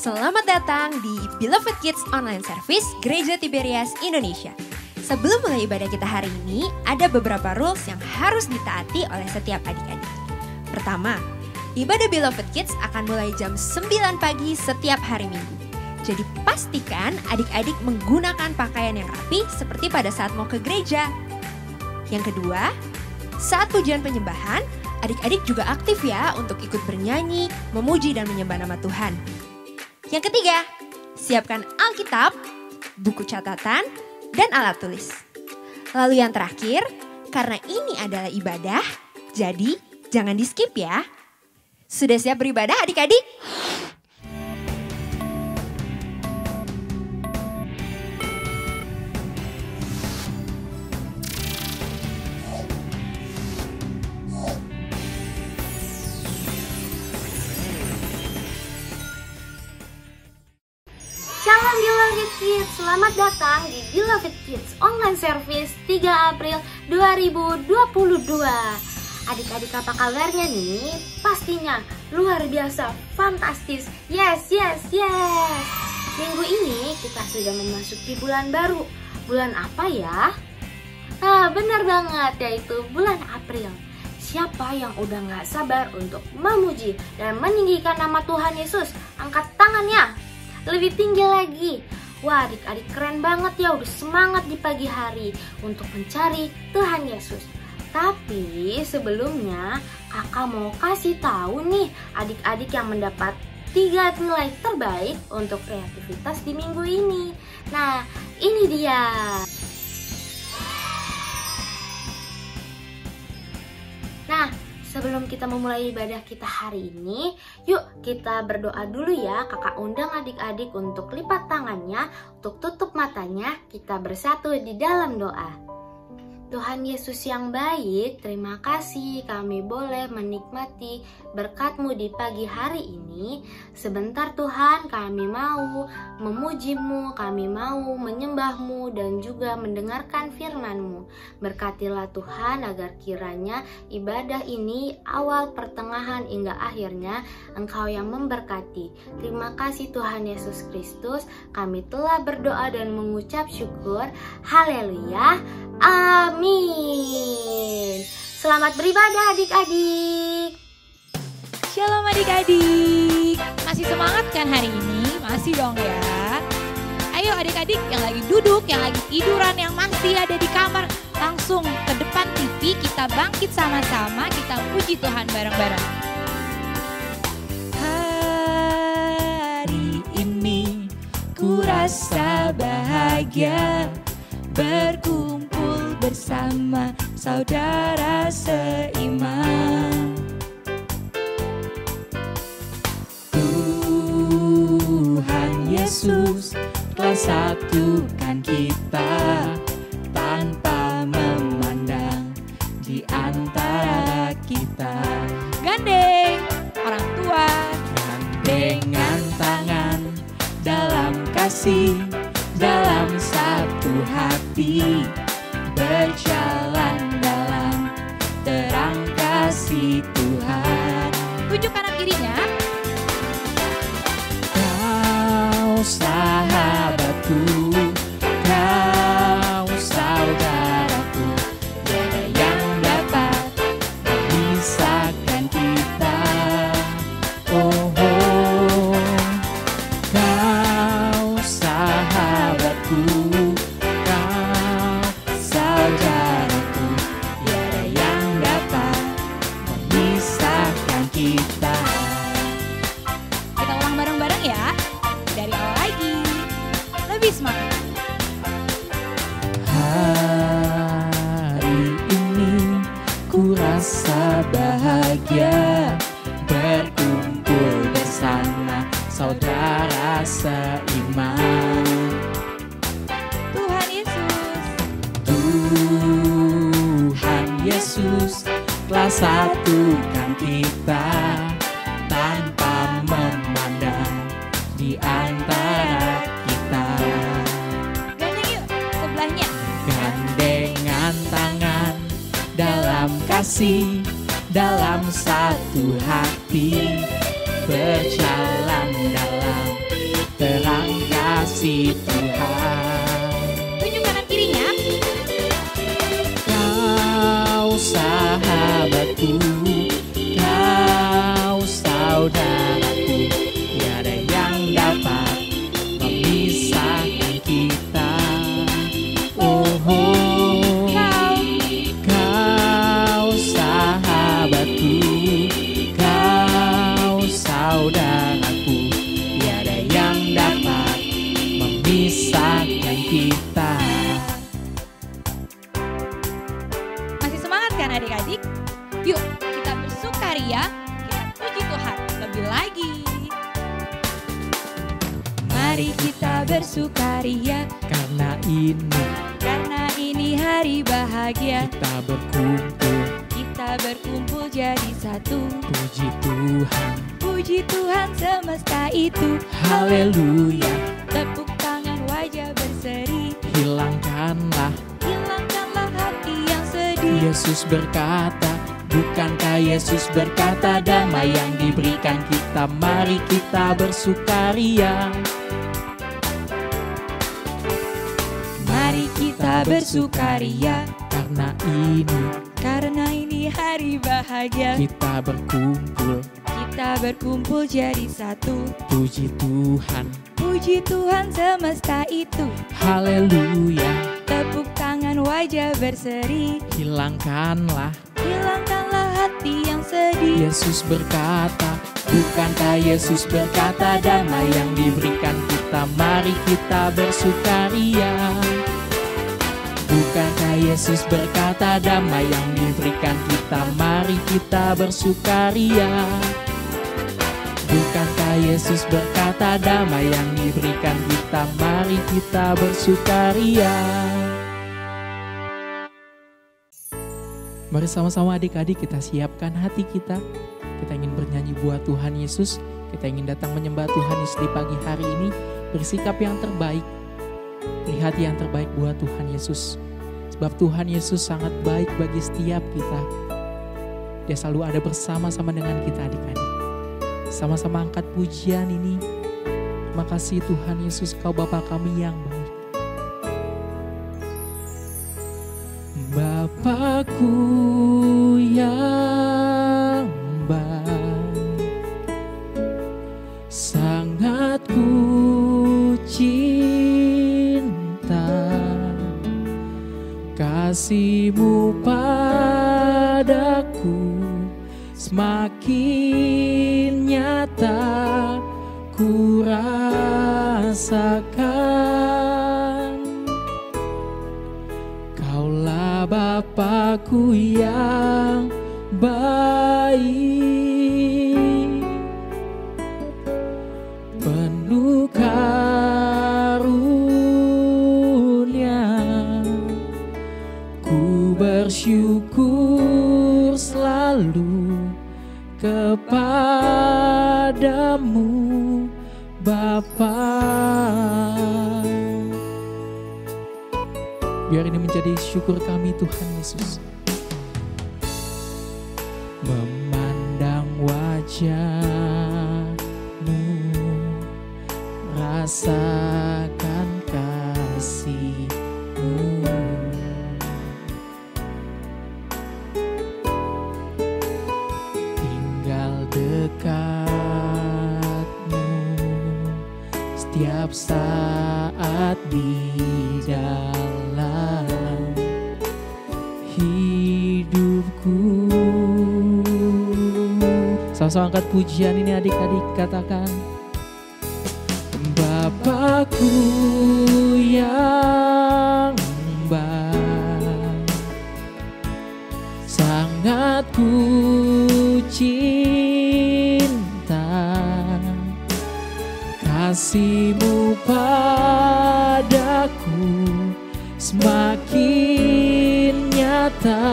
Selamat datang di Beloved Kids Online Service Gereja Tiberias Indonesia. Sebelum mulai ibadah kita hari ini, ada beberapa rules yang harus ditaati oleh setiap adik-adik. Pertama, ibadah Beloved Kids akan mulai jam 9 pagi setiap hari Minggu. Jadi pastikan adik-adik menggunakan pakaian yang rapi seperti pada saat mau ke gereja. Yang kedua, saat pujian penyembahan, adik-adik juga aktif ya untuk ikut bernyanyi, memuji dan menyembah nama Tuhan. Yang ketiga, siapkan Alkitab, buku catatan, dan alat tulis. Lalu yang terakhir, karena ini adalah ibadah, jadi jangan di skip ya. Sudah siap beribadah adik-adik? Shalom Beloved Kids, selamat datang di Beloved Kids Online Service 3 April 2022. Adik-adik apa kabarnya nih? Pastinya luar biasa, fantastis, yes. Minggu ini kita sudah memasuki bulan baru. Bulan apa ya? Nah benar banget, yaitu bulan April. Siapa yang udah gak sabar untuk memuji dan meninggikan nama Tuhan Yesus? Angkat tangannya. Lebih tinggi lagi. Wah, adik-adik keren banget ya, udah semangat di pagi hari untuk mencari Tuhan Yesus. Tapi sebelumnya kakak mau kasih tahu nih adik-adik yang mendapat 3 nilai terbaik untuk kreativitas di minggu ini. Nah, ini dia. Nah, sebelum kita memulai ibadah kita hari ini, yuk kita berdoa dulu ya. Kakak undang adik-adik untuk lipat tangannya, untuk tutup matanya, kita bersatu di dalam doa. Tuhan Yesus yang baik, terima kasih kami boleh menikmati berkat-Mu di pagi hari ini. Sebentar Tuhan, kami mau memuji-Mu, kami mau menyembah-Mu dan juga mendengarkan firman-Mu. Berkatilah Tuhan agar kiranya ibadah ini awal, pertengahan hingga akhirnya Engkau yang memberkati. Terima kasih Tuhan Yesus Kristus, kami telah berdoa dan mengucap syukur. Haleluya. Amin. Selamat beribadah adik-adik. Shalom adik-adik. Masih semangat kan hari ini? Masih dong ya. Ayo adik-adik yang lagi duduk, yang lagi tiduran, yang masih ada di kamar, langsung ke depan TV, kita bangkit sama-sama, kita puji Tuhan bareng-bareng. Hari ini ku rasa bahagia, berkumpul bersama saudara seiman. Tuhan Yesus telah satukan kita tanpa memandang di antara kita. Gandeng orang tua, gandengan tangan dalam kasih, dalam satu hati, berjalan dalam terang kasih Tuhan. Tunjuk kanan kirinya. Kau sahabatku, kau saudaraku, tiada yang dapat memisahkan kita. Oh, kau sahabatku, kau saudaraku, tiada yang dapat memisahkan kita. Kita ulang bareng-bareng ya. Dari awal lagi. Lebih semangat. Hari ini ku rasa bahagia, berkumpul bersama saudara seiman. Tuhan Yesus, Tuhan Yesus telah satukan kita tanpa memandang di antara kita. Gandeng yuk sebelahnya. Gandengan tangan dalam kasih, dalam satu hati, berjalan dalam kasih Tuhan. Tunjuk kanan kirinya. Kau sahabatku, kau saudaraku, tiada yang dapat memisahkan kita. Oh, kau sahabatku, kau saudaraku, tiada yang dapat memisahkan kita. Masih semangat kan adik-adik? Yuk kita bersukaria, kita puji Tuhan lebih lagi. Mari kita bersukaria, Karena ini hari bahagia. kita Berkumpul jadi satu. puji Tuhan, semesta itu. haleluya. Tepuk tangan, wajah berseri. Hilangkanlah, hati yang sedih. Yesus berkata, bukankah Yesus berkata damai yang diberikan kita, mari kita bersukaria. Mari kita bersukaria, Karena ini hari bahagia. kita berkumpul jadi satu. puji Tuhan, semesta itu. haleluya. Tepuk tangan, wajah berseri. Hilangkanlah, hati yang sedih. Yesus berkata, bukankah Yesus berkata damai yang diberikan kita, mari kita bersukaria. Bukankah Yesus berkata damai yang diberikan kita, mari kita bersukaria. Bukankah Yesus berkata damai yang diberikan kita, mari kita bersukaria. Mari sama-sama adik-adik kita siapkan hati kita. Kita ingin bernyanyi buat Tuhan Yesus. Kita ingin datang menyembah Tuhan Yesus di pagi hari ini. Bersikap yang terbaik. Lihat yang terbaik buat Tuhan Yesus. Sebab Tuhan Yesus sangat baik bagi setiap kita. Dia selalu ada bersama-sama dengan kita adik-adik. Sama-sama angkat pujian ini. Terima kasih Tuhan Yesus, Kau Bapa kami yang baik. Bapakku yang baik, sangat ku cinta, kasih-Mu padaku semakin nyata ku rasakan. Kaulah Bapakku yang baik, penuh karunia, ku bersyukur selalu kepadamu Bapa. Biar ini menjadi syukur kami Tuhan Yesus. Memandang wajah-Mu, rasakan kasih-Mu. Tinggal dekat-Mu setiap saat di dalam hidupku. Sama-sama angkat pujian ini adik-adik, katakan. Bapakku yang baik, sangat ku cinta, kasih-Mu padaku semakin nyata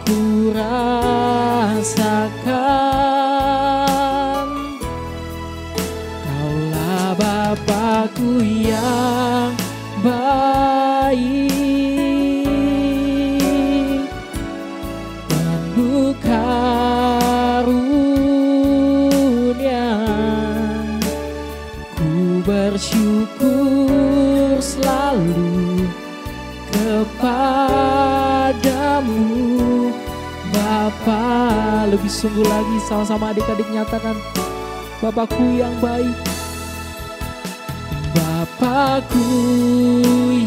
ku rasakan. Kaulah Bapakku yang baik, penuh karunia, ku Bapa. Lebih sungguh lagi sama-sama adik-adik nyatakan, Bapakku yang baik. Bapakku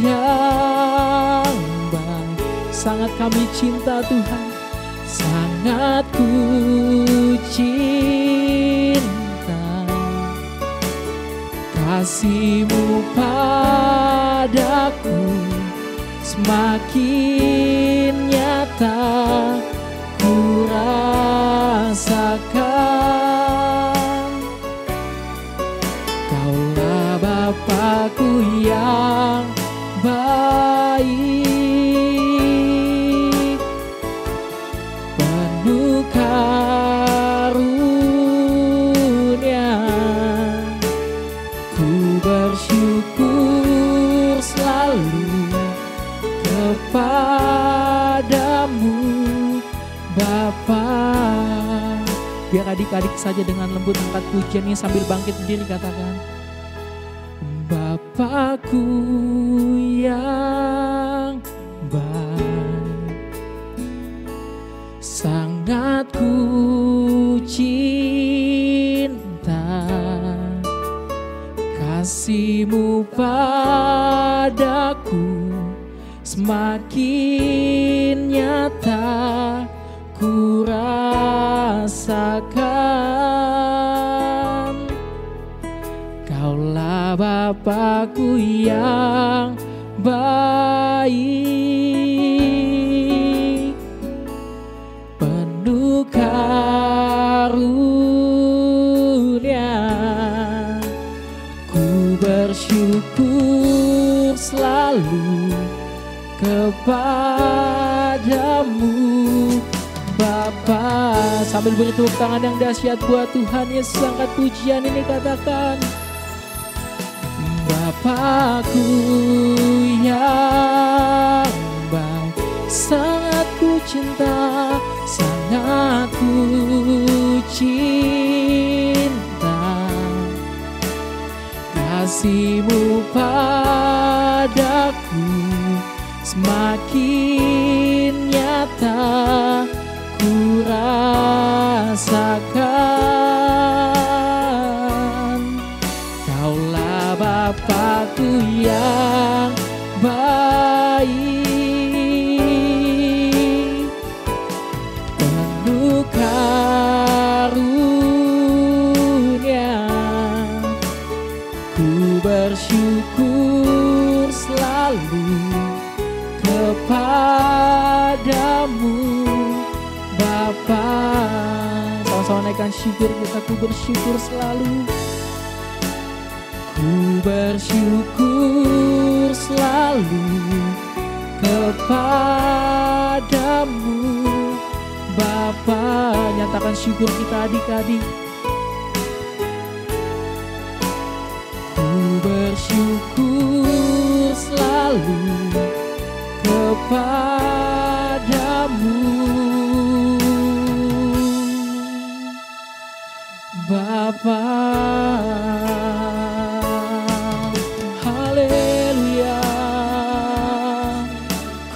yang baik, sangat kami cinta Tuhan, sangat ku cinta. Kasih-Mu padaku semakin nyata ku rasakan. Kaulah Bapakku yang baik, penuh karunia. Ku bersyukur selalu kepadamu Bapa. Biar adik-adik saja dengan lembut angkat pujiannya sambil bangkit berdiri katakan, Bapakku yang baik, sangat ku cinta. Kasih-Mu padaku semakin nyata ku rasakan. Kaulah Bapakku yang baik, penuh karunia. Ku bersyukur selalu kepadamu Bapa. Sambil beri tepuk tangan yang dahsyat buat Tuhan Yesus, angkat pujian ini katakan, Bapakku yang baik, sangat ku cinta, sangat ku cinta. Kasih-Mu padaku semakin nyata ku rasakan. Kaulah Bapakku yang baik, penuh karunia. Ku bersyukur selalu kepadamu Bapa. Sama-sama naikkan syukur kita, ku bersyukur selalu. Ku bersyukur selalu kepadamu Bapa. Nyatakan syukur kita adik-adik. Ku bersyukur selalu kepadamu Bapa. Haleluya.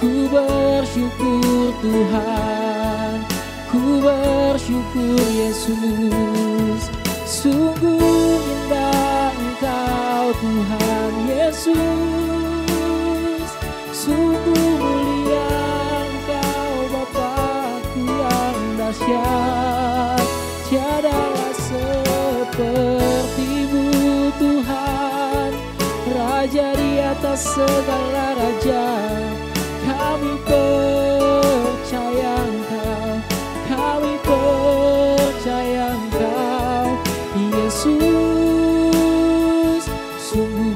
Ku bersyukur Tuhan, ku bersyukur Yesus. Sungguh indah Engkau Tuhan Yesus, sungguh mulia Engkau Bapakku yang dahsyat. Tiadalah seperti-Mu Tuhan, Raja di atas segala raja. Kami percaya Engkau, kami percaya Engkau Yesus. Sungguh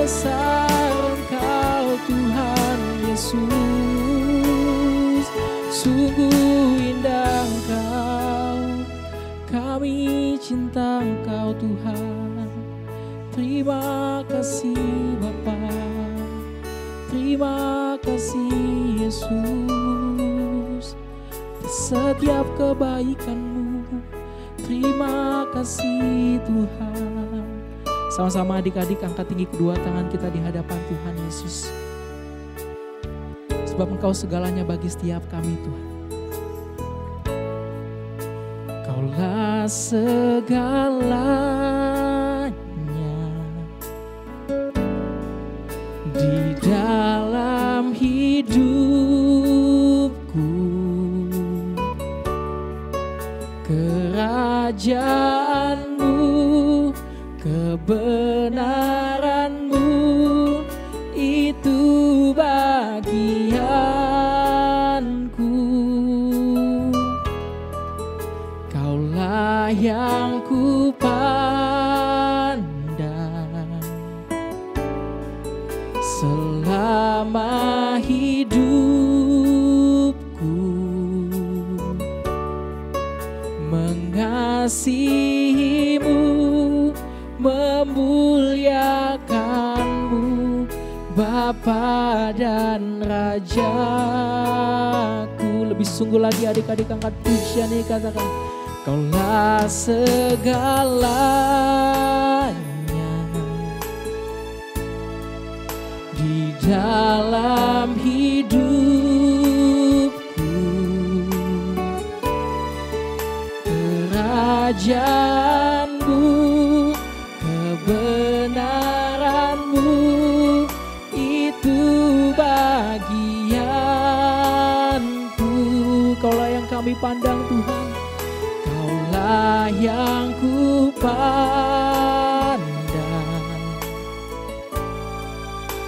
besar Engkau Tuhan Yesus, sungguh indah Engkau. Kami cinta Engkau Tuhan. Terima kasih Bapa, terima kasih Yesus, setiap kebaikan-Mu. Terima kasih Tuhan. Sama-sama adik-adik angkat tinggi kedua tangan kita di hadapan Tuhan Yesus. Sebab Engkau segalanya bagi setiap kami Tuhan. segalanya di dalam hidupku. Kerajaanmu, kebenaranmu, itu bagianku. Kaulah yang ku pandang selama hidupku, mengasihimu, memuliakanmu, Bapa dan Rajaku. Lebih sungguh lagi adik-adik angkat pujian ini, katakan, Kaulah segalanya di dalam hidupku. Kerajaanmu, kebenaranmu, itu bagianku. Kaulah yang kami pandang Tuhan, Kaulah yang ku pandang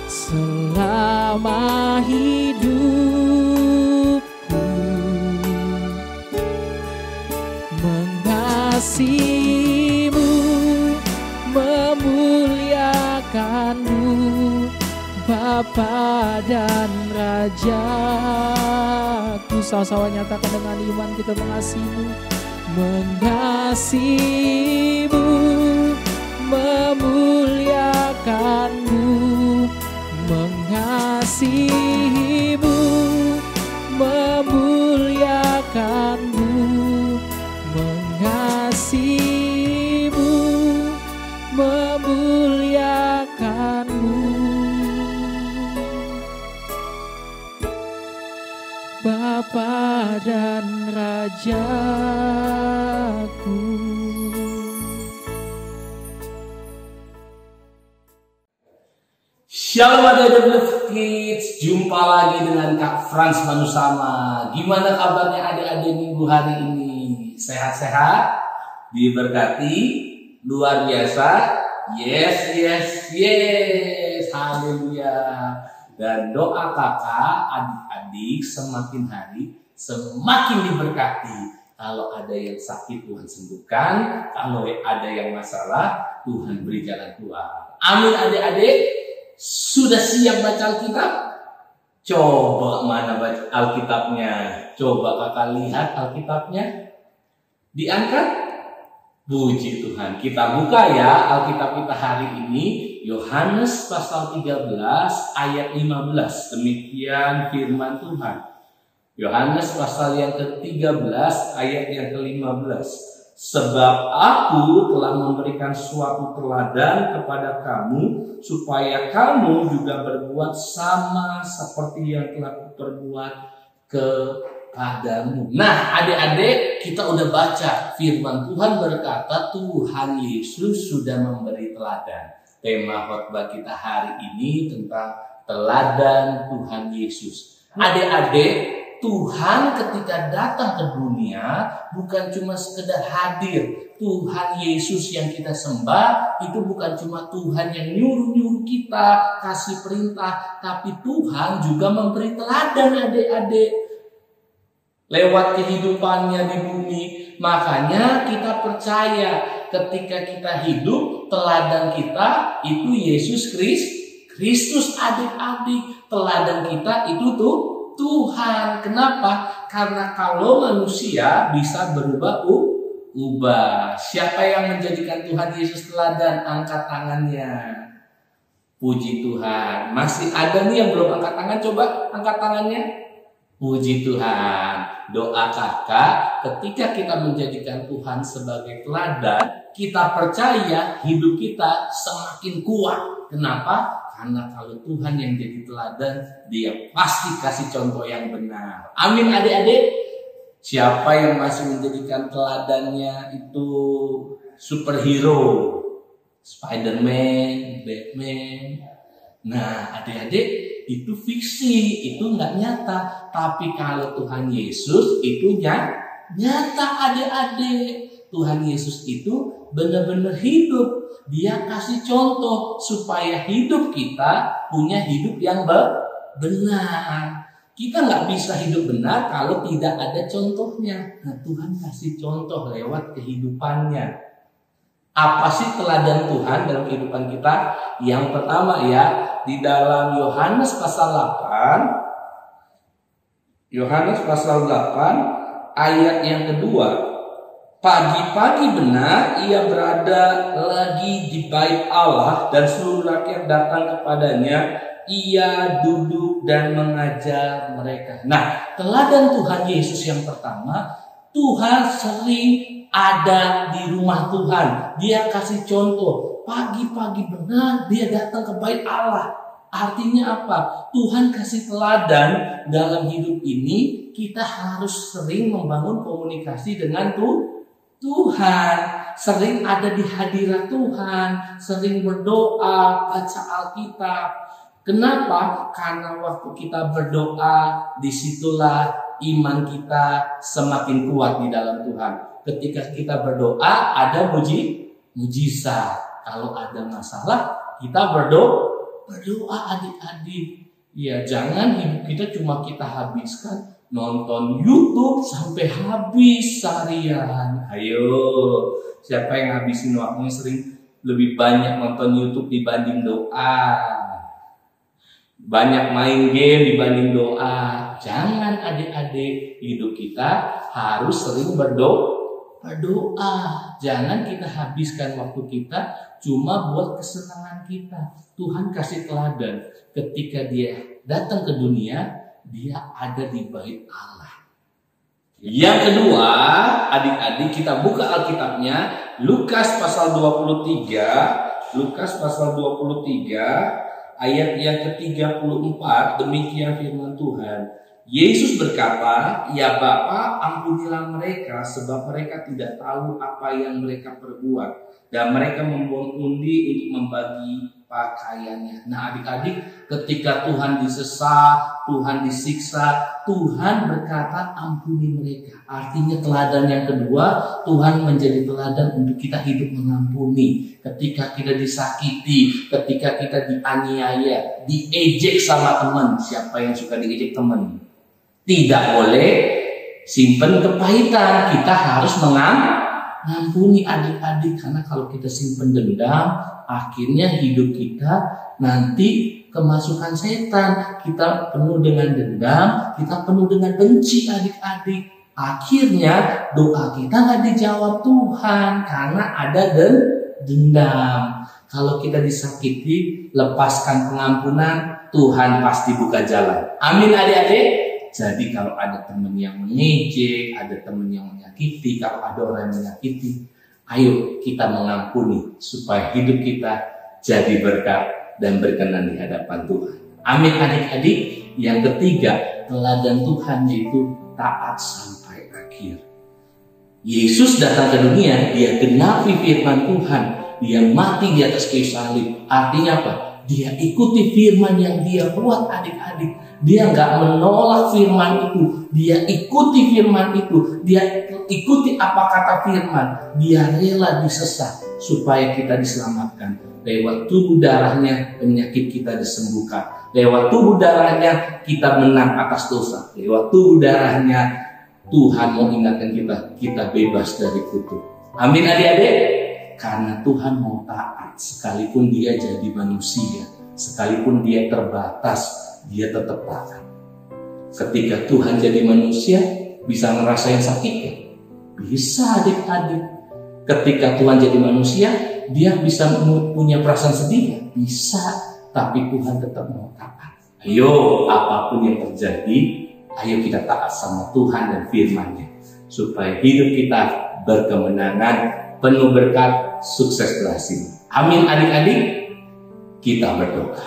selama hidupku, mengasihimu, memuliakanmu, Bapa dan Rajaku. Sama-sama nyatakan dengan iman, kita mengasihimu, mengasihimu, memuliakanmu, mengasihimu, memuliakanmu, mengasihimu, memuliakanmu, Bapa dan Rajaku. Shalom adik-adik Kids, jumpa lagi dengan Kak Frans Manusama. Gimana kabarnya adik-adik minggu hari ini? Sehat-sehat? Diberkati? Luar biasa? Yes, yes, yes. Haleluya. Dan doa kakak, adik-adik semakin hari semakin diberkati. Kalau ada yang sakit Tuhan sembuhkan, kalau ada yang masalah Tuhan beri jalan keluar. Amin adik-adik. Sudah siap baca Alkitab? Coba mana baca Alkitabnya? Coba kakak lihat Alkitabnya. Diangkat? Puji Tuhan. Kita buka ya Alkitab kita hari ini. Yohanes pasal 13 ayat 15. Demikian firman Tuhan. Yohanes pasal yang ke-13 ayat yang ke-15. Sebab aku telah memberikan suatu teladan kepada kamu, supaya kamu juga berbuat sama seperti yang telah kuperbuat kepadamu. Nah adik-adik, kita udah baca firman Tuhan berkata Tuhan Yesus sudah memberi teladan. Tema khotbah kita hari ini tentang teladan Tuhan Yesus. Adik-adik, Tuhan ketika datang ke dunia bukan cuma sekedar hadir. Tuhan Yesus yang kita sembah itu bukan cuma Tuhan yang nyuruh-nyuruh kita, kasih perintah, tapi Tuhan juga memberi teladan adik-adik lewat kehidupannya di bumi. Makanya kita percaya ketika kita hidup, teladan kita itu Yesus Kristus adik-adik. Teladan kita itu tuh Tuhan. Kenapa? Karena kalau manusia bisa berubah. Siapa yang menjadikan Tuhan Yesus teladan? Angkat tangannya. Puji Tuhan. Masih ada nih yang belum angkat tangan? Coba angkat tangannya. Puji Tuhan. Doa kakak, ketika kita menjadikan Tuhan sebagai teladan, kita percaya hidup kita semakin kuat. Kenapa? Karena kalau Tuhan yang jadi teladan, Dia pasti kasih contoh yang benar. Amin adik-adik. Siapa yang masih menjadikan teladannya itu superhero, Spider-Man, Batman. Nah, adik-adik, itu fiksi, itu nggak nyata. Tapi kalau Tuhan Yesus itu nyata adik-adik. Tuhan Yesus itu benar-benar hidup. Dia kasih contoh supaya hidup kita punya hidup yang benar. Kita nggak bisa hidup benar kalau tidak ada contohnya. Nah, Tuhan kasih contoh lewat kehidupannya. Apa sih teladan Tuhan dalam kehidupan kita? Yang pertama ya, di dalam Yohanes pasal 8 ayat yang kedua. Pagi-pagi benar ia berada lagi di bait Allah dan seluruh rakyat datang kepadanya. Ia duduk dan mengajar mereka. Nah, teladan Tuhan Yesus yang pertama, Tuhan sering ada di rumah Tuhan. Dia kasih contoh. Pagi-pagi benar dia datang ke bait Allah. Artinya apa? Tuhan kasih teladan dalam hidup ini. Kita harus sering membangun komunikasi dengan Tuhan. Sering ada di hadirat Tuhan. Sering berdoa, baca Alkitab. Kenapa? Karena waktu kita berdoa, disitulah iman kita semakin kuat di dalam Tuhan. Ketika kita berdoa, ada mujizat. Kalau ada masalah, kita berdoa adik-adik. Ya, jangan hidup kita cuma kita habiskan nonton YouTube sampai habis seharian. Ayo, siapa yang habisin waktunya sering lebih banyak nonton YouTube dibanding doa? Banyak main game dibanding doa. Jangan adik-adik, hidup kita harus sering berdoa. Jangan kita habiskan waktu kita cuma buat kesenangan kita. Tuhan kasih teladan. Ketika dia datang ke dunia, dia ada di bait Allah. Yang kedua, adik-adik, kita buka Alkitabnya, Lukas pasal 23. Lukas pasal 23 ayat yang ke-34, demikian firman Tuhan. Yesus berkata, "Ya Bapa, ampunilah mereka, sebab mereka tidak tahu apa yang mereka perbuat." Dan mereka membuang undi untuk membagi pakaiannya. Nah adik-adik, ketika Tuhan disesat, Tuhan disiksa, Tuhan berkata ampuni mereka. Artinya teladan yang kedua, Tuhan menjadi teladan untuk kita hidup mengampuni. Ketika kita disakiti, ketika kita dianiaya, diejek sama teman. Siapa yang suka diejek teman? Tidak boleh simpen kepahitan. Kita harus mengampuni adik-adik. Karena kalau kita simpen dendam, akhirnya hidup kita nanti kemasukan setan. Kita penuh dengan dendam, kita penuh dengan benci adik-adik. Akhirnya doa kita nggak dijawab Tuhan karena ada dendam. Kalau kita disakiti, lepaskan pengampunan, Tuhan pasti buka jalan. Amin adik-adik. Jadi kalau ada teman yang mengejek, ada teman yang menyakiti, kalau ada orang yang menyakiti, ayo kita mengampuni supaya hidup kita jadi berkat dan berkenan di hadapan Tuhan. Amin adik-adik. Yang ketiga, teladan Tuhan yaitu taat sampai akhir. Yesus datang ke dunia, dia genapi firman Tuhan, dia mati di atas kayu salib. Artinya apa? Dia ikuti firman yang dia buat adik-adik. Dia nggak menolak firman itu. Dia ikuti firman itu. Dia ikuti apa kata firman. Dia rela disesat supaya kita diselamatkan. Lewat tubuh darahnya penyakit kita disembuhkan. Lewat tubuh darahnya kita menang atas dosa. Lewat tubuh darahnya Tuhan mau ingatkan kita bebas dari kutuk. Amin adik-adik. Karena Tuhan mau taat, sekalipun dia jadi manusia, sekalipun dia terbatas, dia tetap taat. Ketika Tuhan jadi manusia, bisa ngerasain sakit ya? Bisa adik-adik. Ketika Tuhan jadi manusia, dia bisa punya perasaan sedih ya? Bisa. Tapi Tuhan tetap mau taat. Ayo, apapun yang terjadi, ayo kita taat sama Tuhan dan firman-Nya. Supaya hidup kita berkemenangan, penuh berkat, sukses berhasil. Amin adik-adik. Kita berdoa.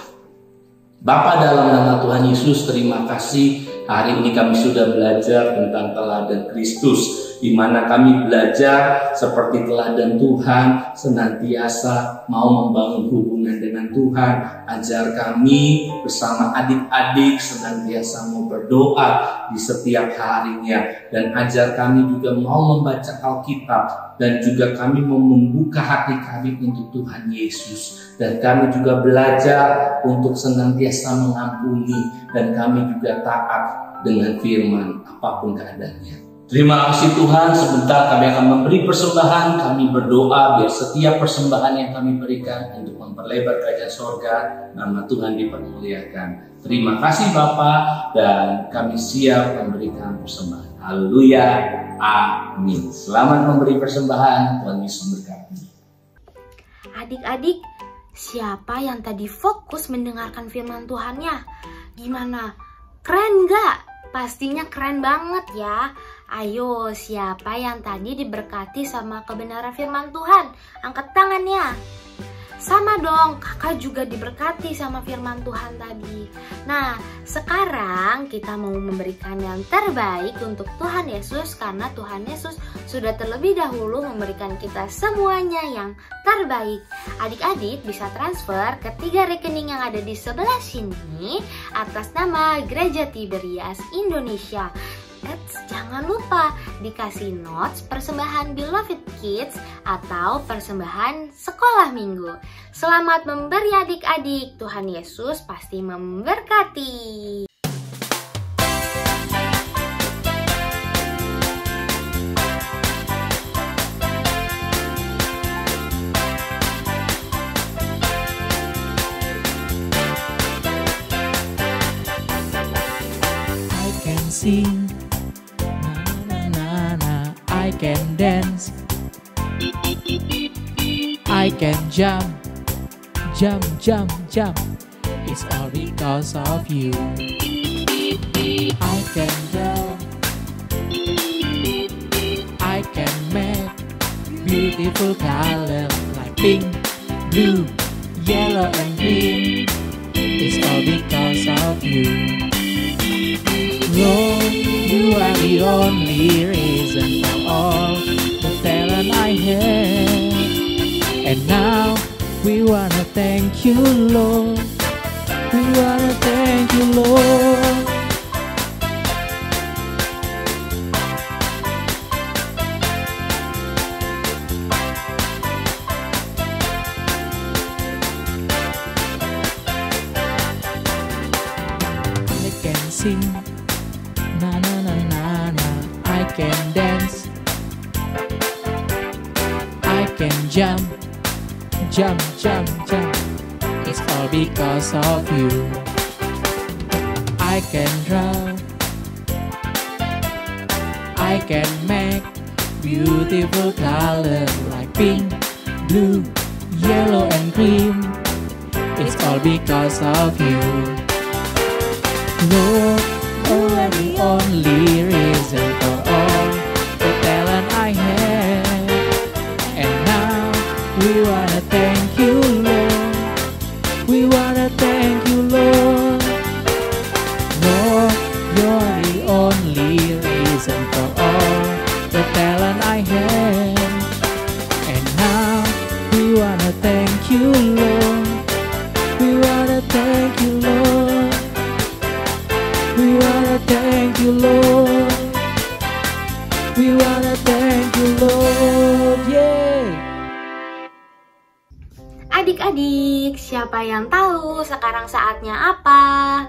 Bapa dalam nama Tuhan Yesus, terima kasih Hari ini kami sudah belajar tentang teladan Kristus, di mana kami belajar seperti teladan Tuhan, senantiasa mau membangun hubungan dengan Tuhan. Ajar kami bersama adik-adik senantiasa mau berdoa di setiap harinya, dan ajar kami juga mau membaca Alkitab, dan juga kami mau membuka hati kami untuk Tuhan Yesus. Dan kami juga belajar untuk senantiasa mengampuni, dan kami juga taat dengan firman apapun keadaannya. Terima kasih Tuhan, sebentar kami akan memberi persembahan. Kami berdoa biar setiap persembahan yang kami berikan untuk memperlebar kerajaan sorga, nama Tuhan dipermuliakan. Terima kasih Bapa, dan kami siap memberikan persembahan. Haleluya, amin. Selamat memberi persembahan, Tuhan Yesus memberkati. Adik-adik, siapa yang tadi fokus mendengarkan firman Tuhannya? Gimana? Keren gak? Pastinya keren banget ya. Ayo, siapa yang tadi diberkati sama kebenaran firman Tuhan? Angkat tangannya. Sama dong, kakak juga diberkati sama firman Tuhan tadi. Nah, sekarang kita mau memberikan yang terbaik untuk Tuhan Yesus, karena Tuhan Yesus sudah terlebih dahulu memberikan kita semuanya yang terbaik. Adik-adik bisa transfer ke 3 rekening yang ada di sebelah sini atas nama Gereja Tiberias Indonesia. Jangan lupa dikasih notes persembahan Beloved Kids atau persembahan sekolah minggu. Selamat memberi adik-adik, Tuhan Yesus pasti memberkati. I can sing, na na na, I can dance, I can jump, jump, jump, jump. It's all because of you. I can draw, I can make beautiful color like pink, blue, yellow and green. It's all because of you. Lord, you are the only reason for all the talent I have. And now we wanna thank you, Lord. We wanna thank you, Lord. I can sing, na na na na na. I can dance, I can jump, jump, jump, jump. It's all because of you. I can draw, I can make beautiful color like pink, blue, yellow and green. It's all because of you. Lord, you are the only reason for all the talent I have. And now we wanna thank you, Lord. We wanna thank you, Lord. Lord, you're the only reason for all the talent I have. And now we wanna thank you, Lord. We wanna thank you, Lord. We wanna thank you, Lord. We wanna thank you, Lord. Yeah. Adik-adik, siapa yang tahu sekarang saatnya apa?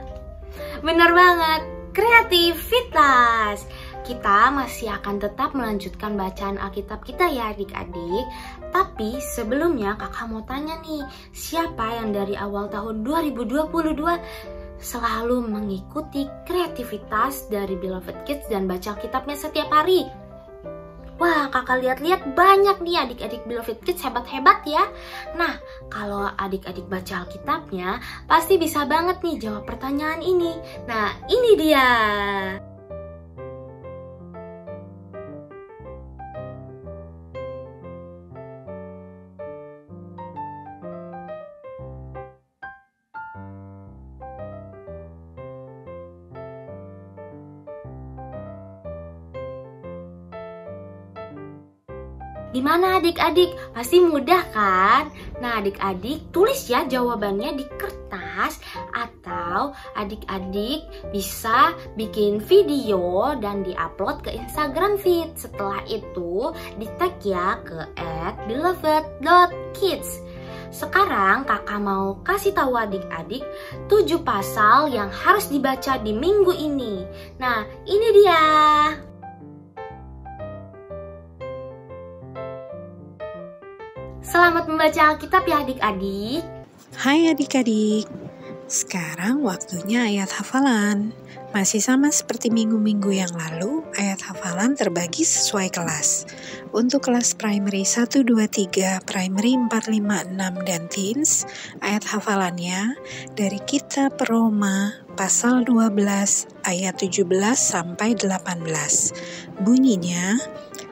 Bener banget, kreativitas. Kita masih akan tetap melanjutkan bacaan Alkitab kita ya adik-adik. Tapi sebelumnya kakak mau tanya nih, siapa yang dari awal tahun 2022 selalu mengikuti kreativitas dari Beloved Kids dan baca Alkitabnya setiap hari? Wah, kakak lihat-lihat banyak nih adik-adik Beloved Kids, hebat-hebat ya. Nah, kalau adik-adik baca Alkitabnya, pasti bisa banget nih jawab pertanyaan ini. Nah, ini dia. Gimana adik-adik? Pasti mudah kan? Nah adik-adik tulis ya jawabannya di kertas, atau adik-adik bisa bikin video dan diupload ke Instagram feed. Setelah itu di tag ya ke @beloved.kids. Sekarang kakak mau kasih tahu adik-adik 7 pasal yang harus dibaca di minggu ini. Nah ini dia. Selamat membaca Alkitab ya adik-adik. Hai adik-adik, sekarang waktunya ayat hafalan. Masih sama seperti minggu-minggu yang lalu, ayat hafalan terbagi sesuai kelas. Untuk kelas primary 1, 2, 3, primary 4, 5, 6, dan teens, ayat hafalannya dari kitab Roma pasal 12 ayat 17 sampai 18. Bunyinya,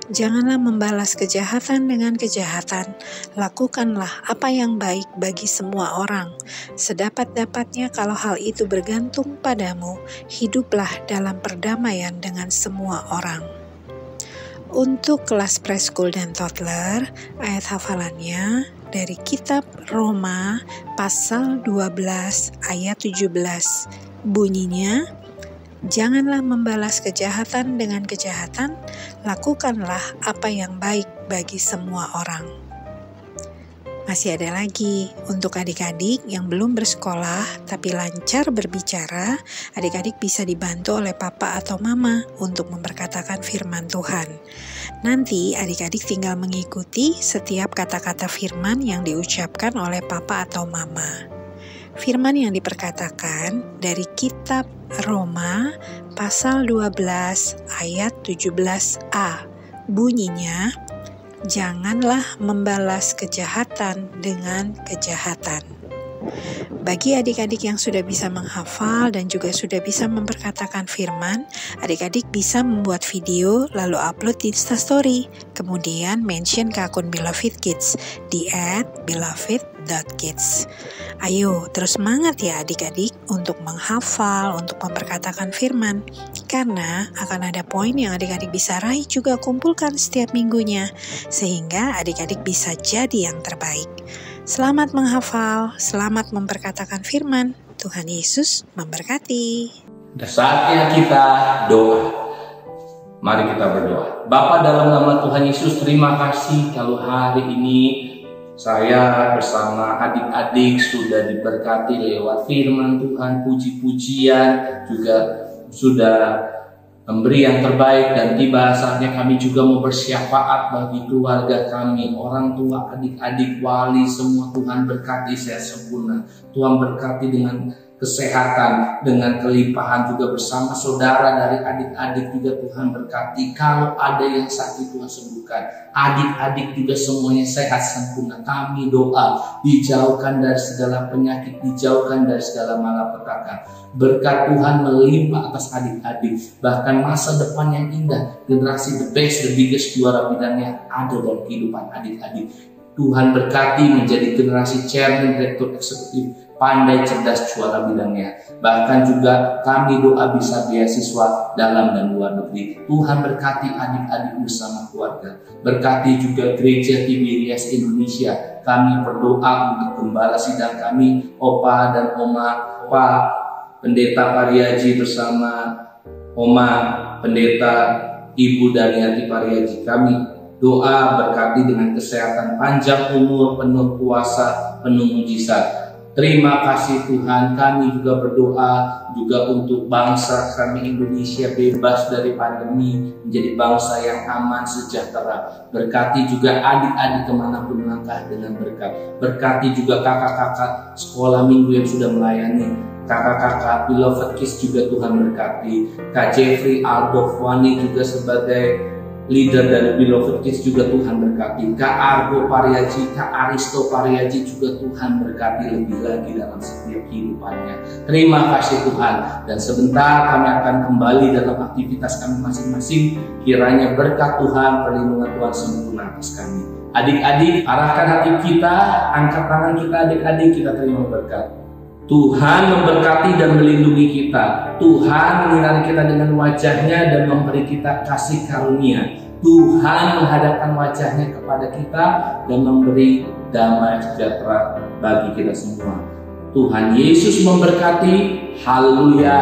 janganlah membalas kejahatan dengan kejahatan, lakukanlah apa yang baik bagi semua orang. Sedapat-dapatnya kalau hal itu bergantung padamu, hiduplah dalam perdamaian dengan semua orang. Untuk kelas preschool dan toddler, ayat hafalannya dari kitab Roma pasal 12 ayat 17. Bunyinya, janganlah membalas kejahatan dengan kejahatan, lakukanlah apa yang baik bagi semua orang. Masih ada lagi, untuk adik-adik yang belum bersekolah tapi lancar berbicara, adik-adik bisa dibantu oleh papa atau mama untuk memperkatakan firman Tuhan. Nanti adik-adik tinggal mengikuti setiap kata-kata firman yang diucapkan oleh papa atau mama. Firman yang diperkatakan dari kitab Roma pasal 12 ayat 17a. Bunyinya, janganlah membalas kejahatan dengan kejahatan. Bagi adik-adik yang sudah bisa menghafal dan juga sudah bisa memperkatakan firman, adik-adik bisa membuat video lalu upload di Instastory, kemudian mention ke akun Beloved Kids di @beloved.kids. Ayo terus semangat ya adik-adik untuk menghafal, untuk memperkatakan firman, karena akan ada poin yang adik-adik bisa raih juga kumpulkan setiap minggunya, sehingga adik-adik bisa jadi yang terbaik. Selamat menghafal, selamat memperkatakan firman. Tuhan Yesus memberkati. Sudah saatnya kita doa. Mari kita berdoa. Bapa, dalam nama Tuhan Yesus, terima kasih kalau hari ini saya bersama adik-adik sudah diberkati lewat firman Tuhan, puji-pujian, juga sudah memberi yang terbaik, dan tiba saatnya kami juga mau bersyafaat bagi keluarga kami, orang tua, adik-adik, wali, semua. Tuhan berkati sehat sempurna. Tuhan berkati dengan kesehatan, dengan kelimpahan, juga bersama saudara dari adik-adik juga Tuhan berkati. Kalau ada yang sakit Tuhan sembuhkan, adik-adik juga semuanya sehat sempurna. Kami doa dijauhkan dari segala penyakit, dijauhkan dari segala malapetaka. Berkat Tuhan melimpah atas adik-adik, bahkan masa depan yang indah, generasi the best, the biggest, juara bidangnya ada dalam kehidupan adik-adik. Tuhan berkati menjadi generasi chairman, direktur eksekutif, pandai, cerdas, juara bidangnya. Bahkan juga kami doa bisa beasiswa dalam dan luar negeri. Tuhan berkati adik-adik bersama keluarga. Berkati juga Gereja Tiberias Indonesia. Kami berdoa untuk gembala sidang kami, Opa dan Oma, Pak Pendeta Pariaji bersama Oma Pendeta Ibu Daniati Pariaji. Kami doa berkati dengan kesehatan, panjang umur, penuh kuasa, penuh mujizat. Terima kasih Tuhan. Kami juga berdoa juga untuk bangsa kami Indonesia bebas dari pandemi, menjadi bangsa yang aman, sejahtera. Berkati juga adik-adik kemanapun melangkah dengan berkat. Berkati juga kakak-kakak sekolah minggu yang sudah melayani, kakak-kakak Beloved Kids juga Tuhan berkati. Kak Jeffrey, Aldo, Fwani juga sebagai leader dari Beloved Kids juga Tuhan berkati. Kak Argo Pariaji, Kak Aristo Pariaji juga Tuhan berkati lebih lagi dalam setiap kehidupannya. Terima kasih Tuhan. Dan sebentar kami akan kembali dalam aktivitas kami masing-masing. Kiranya berkat Tuhan, perlindungan Tuhan sempurna atas kami. Adik-adik, arahkan hati kita, angkat tangan kita adik-adik, kita terima berkat. Tuhan memberkati dan melindungi kita. Tuhan menyinari kita dengan wajah-Nya dan memberi kita kasih karunia. Tuhan menghadapkan wajahnya kepada kita dan memberi damai sejahtera bagi kita semua. Tuhan Yesus memberkati. Haleluya.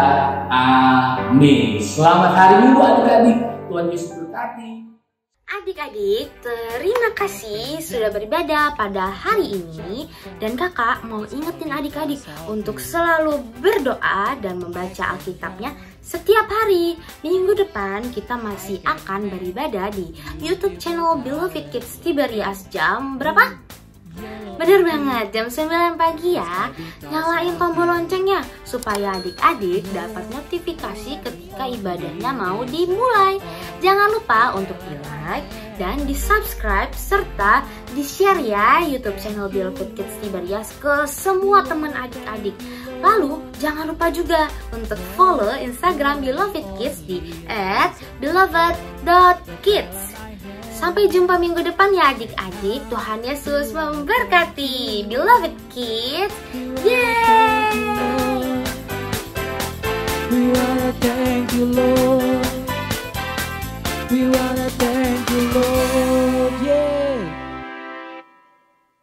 Amin. Selamat hari Minggu adik-adik. Tuhan Yesus berkati. Adik-adik, terima kasih sudah beribadah pada hari ini. Dan kakak mau ingetin adik-adik untuk selalu berdoa dan membaca Alkitabnya setiap hari. Minggu depan kita masih akan beribadah di YouTube channel Beloved Kids Tiberias jam berapa? Bener banget, jam 9 pagi ya. Nyalain tombol loncengnya supaya adik-adik dapat notifikasi ketika ibadahnya mau dimulai. Jangan lupa untuk di-like dan di-subscribe serta di-share ya YouTube channel Beloved Kids Tiberias ke semua teman adik-adik. Lalu jangan lupa juga untuk follow Instagram Beloved Kids di @beloved.kids. Sampai jumpa minggu depan ya adik-adik. Tuhan Yesus memberkati. Beloved Kids. Yeay! We wanna thank you, Lord. We wanna